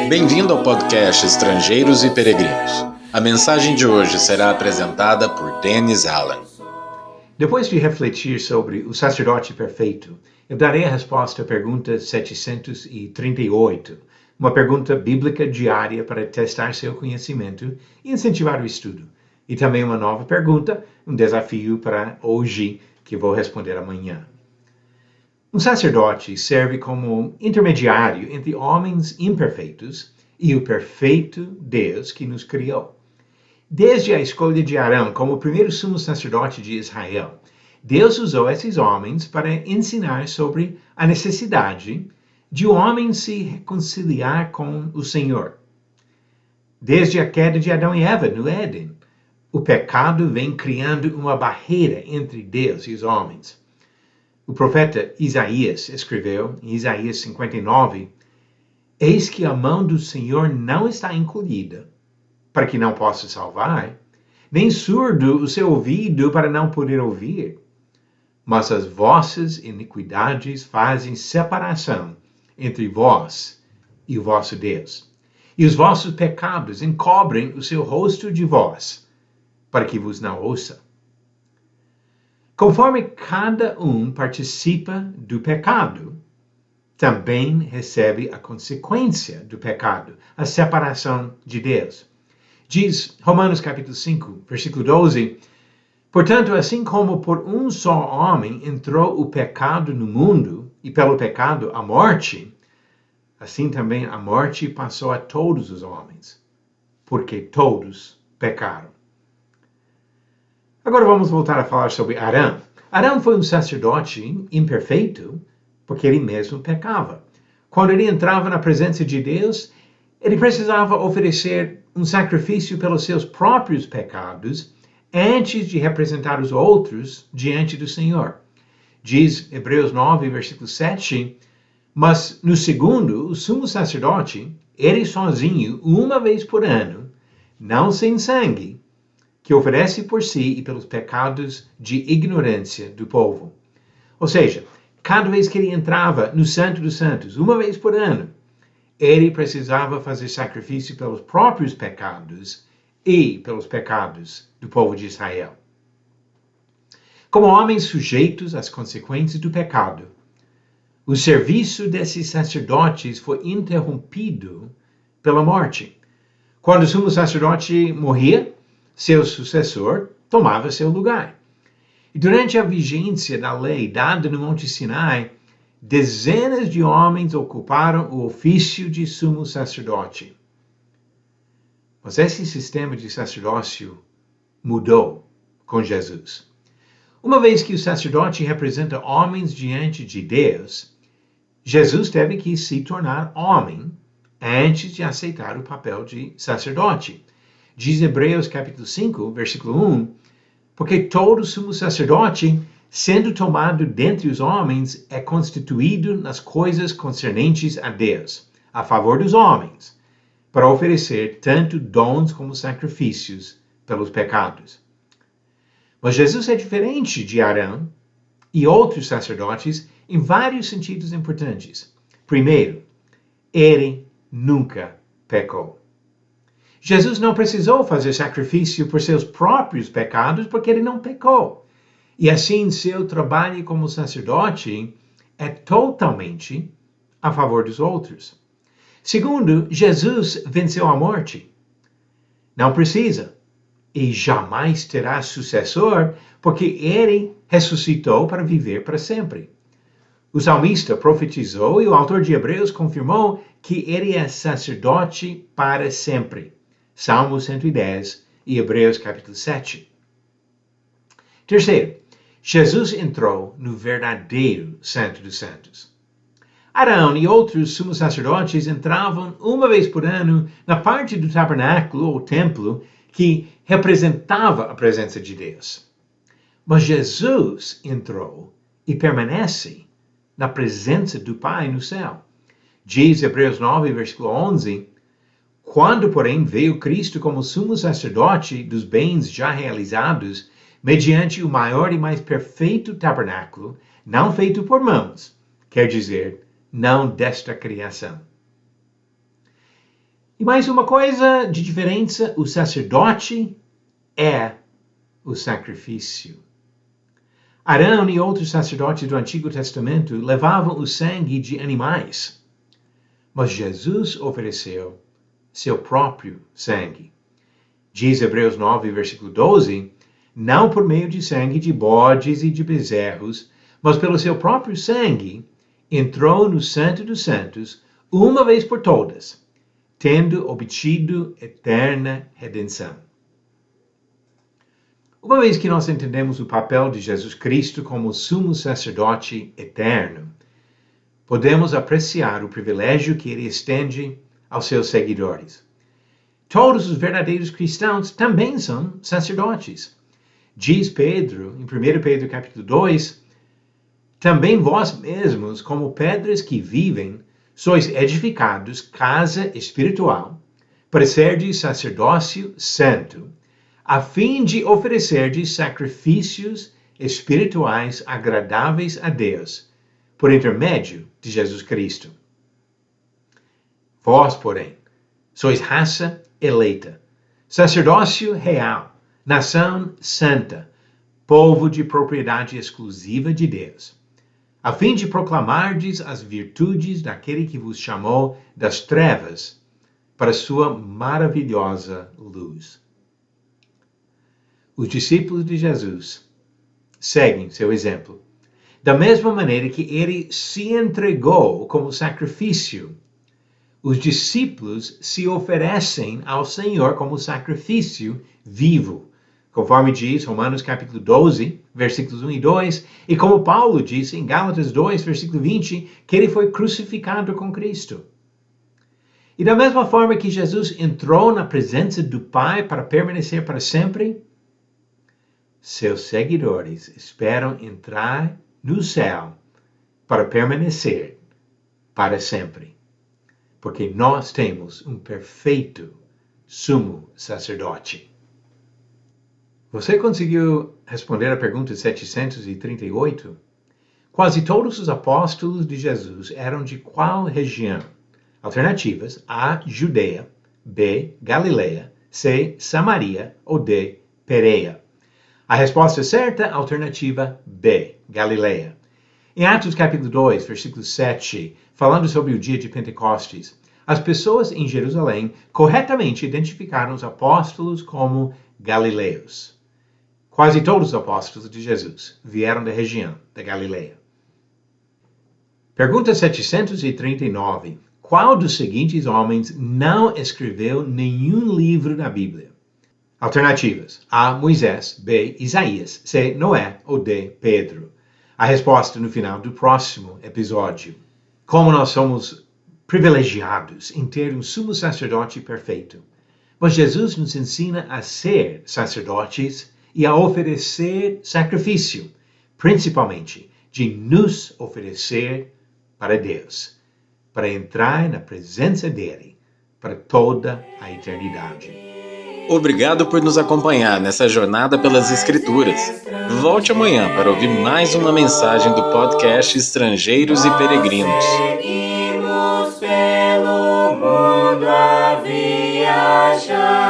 Bem-vindo ao podcast Estrangeiros e Peregrinos. A mensagem de hoje será apresentada por Dennis Allen. Depois de refletir sobre o sacerdote perfeito, eu darei a resposta à pergunta 738, uma pergunta bíblica diária para testar seu conhecimento e incentivar o estudo. E também uma nova pergunta, um desafio para hoje, que vou responder amanhã. Um sacerdote serve como intermediário entre homens imperfeitos e o perfeito Deus que nos criou. Desde a escolha de Arão como o primeiro sumo sacerdote de Israel, Deus usou esses homens para ensinar sobre a necessidade de o homem se reconciliar com o Senhor. Desde a queda de Adão e Eva no Éden, o pecado vem criando uma barreira entre Deus e os homens. O profeta Isaías escreveu, em Isaías 59, Eis que a mão do Senhor não está encolhida, para que não possa salvar, nem surdo o seu ouvido para não poder ouvir. Mas as vossas iniquidades fazem separação entre vós e o vosso Deus. E os vossos pecados encobrem o seu rosto de vós, para que vos não ouça. Conforme cada um participa do pecado, também recebe a consequência do pecado, a separação de Deus. Diz Romanos capítulo 5, versículo 12, Portanto, assim como por um só homem entrou o pecado no mundo, e pelo pecado a morte, assim também a morte passou a todos os homens, porque todos pecaram. Agora vamos voltar a falar sobre Arão. Arão foi um sacerdote imperfeito porque ele mesmo pecava. Quando ele entrava na presença de Deus, ele precisava oferecer um sacrifício pelos seus próprios pecados antes de representar os outros diante do Senhor. Diz Hebreus 9, versículo 7, Mas no segundo, o sumo sacerdote, ele sozinho, uma vez por ano, não sem sangue, que oferece por si e pelos pecados de ignorância do povo. Ou seja, cada vez que ele entrava no Santo dos Santos, uma vez por ano, ele precisava fazer sacrifício pelos próprios pecados e pelos pecados do povo de Israel. Como homens sujeitos às consequências do pecado, o serviço desses sacerdotes foi interrompido pela morte. Quando o sumo sacerdote morria, seu sucessor tomava seu lugar. E durante a vigência da lei dada no Monte Sinai, dezenas de homens ocuparam o ofício de sumo sacerdote. Mas esse sistema de sacerdócio mudou com Jesus. Uma vez que o sacerdote representa homens diante de Deus, Jesus teve que se tornar homem antes de aceitar o papel de sacerdote. Diz Hebreus capítulo 5, versículo 1, Porque todo sumo sacerdote, sendo tomado dentre os homens, é constituído nas coisas concernentes a Deus, a favor dos homens, para oferecer tanto dons como sacrifícios pelos pecados. Mas Jesus é diferente de Arão e outros sacerdotes em vários sentidos importantes. Primeiro, ele nunca pecou. Jesus não precisou fazer sacrifício por seus próprios pecados porque ele não pecou. E assim, seu trabalho como sacerdote é totalmente a favor dos outros. Segundo, Jesus venceu a morte. Não precisa e jamais terá sucessor porque ele ressuscitou para viver para sempre. O salmista profetizou e o autor de Hebreus confirmou que ele é sacerdote para sempre. Salmo 110 e Hebreus capítulo 7. Terceiro, Jesus entrou no verdadeiro Santo dos Santos. Arão e outros sumos sacerdotes entravam uma vez por ano na parte do tabernáculo ou templo que representava a presença de Deus. Mas Jesus entrou e permanece na presença do Pai no céu. Diz Hebreus 9, versículo 11, Quando, porém, veio Cristo como sumo sacerdote dos bens já realizados, mediante o maior e mais perfeito tabernáculo, não feito por mãos, quer dizer, não desta criação. E mais uma coisa de diferença, o sacerdote é o sacrifício. Arão e outros sacerdotes do Antigo Testamento levavam o sangue de animais, mas Jesus ofereceu seu próprio sangue. Diz Hebreus 9, versículo 12, não por meio de sangue de bodes e de bezerros, mas pelo seu próprio sangue, entrou no Santo dos Santos, uma vez por todas, tendo obtido eterna redenção. Uma vez que nós entendemos o papel de Jesus Cristo como sumo sacerdote eterno, podemos apreciar o privilégio que ele estende aos seus seguidores. Todos os verdadeiros cristãos também são sacerdotes. Diz Pedro, em 1 Pedro capítulo 2, também vós mesmos, como pedras que vivem, sois edificados casa espiritual, para serdes sacerdócio santo, a fim de oferecerdes sacrifícios espirituais agradáveis a Deus, por intermédio de Jesus Cristo. Vós, porém, sois raça eleita, sacerdócio real, nação santa, povo de propriedade exclusiva de Deus, a fim de proclamardes as virtudes daquele que vos chamou das trevas para sua maravilhosa luz. Os discípulos de Jesus seguem seu exemplo, da mesma maneira que ele se entregou como sacrifício. Os discípulos se oferecem ao Senhor como sacrifício vivo, conforme diz Romanos capítulo 12, versículos 1 e 2, e como Paulo disse em Gálatas 2, versículo 20, que ele foi crucificado com Cristo. E da mesma forma que Jesus entrou na presença do Pai para permanecer para sempre, seus seguidores esperam entrar no céu para permanecer para sempre. Porque nós temos um perfeito sumo sacerdote. Você conseguiu responder a pergunta 738? Quase todos os apóstolos de Jesus eram de qual região? Alternativas: A, Judeia, B, Galileia, C, Samaria ou D, Pereia. A resposta certa, alternativa B, Galileia. Em Atos capítulo 2, versículo 7, falando sobre o dia de Pentecostes, as pessoas em Jerusalém corretamente identificaram os apóstolos como galileus. Quase todos os apóstolos de Jesus vieram da região da Galileia. Pergunta 739. Qual dos seguintes homens não escreveu nenhum livro da Bíblia? Alternativas: A, Moisés, B, Isaías, C, Noé ou D, Pedro. A resposta no final do próximo episódio. Como nós somos privilegiados em ter um sumo sacerdote perfeito. Mas Jesus nos ensina a ser sacerdotes e a oferecer sacrifício, principalmente de nos oferecer para Deus, para entrar na presença dele para toda a eternidade. Obrigado por nos acompanhar nessa jornada pelas Escrituras. Volte amanhã para ouvir mais uma mensagem do podcast Estrangeiros e Peregrinos. Seguimos pelo mundo a viajar.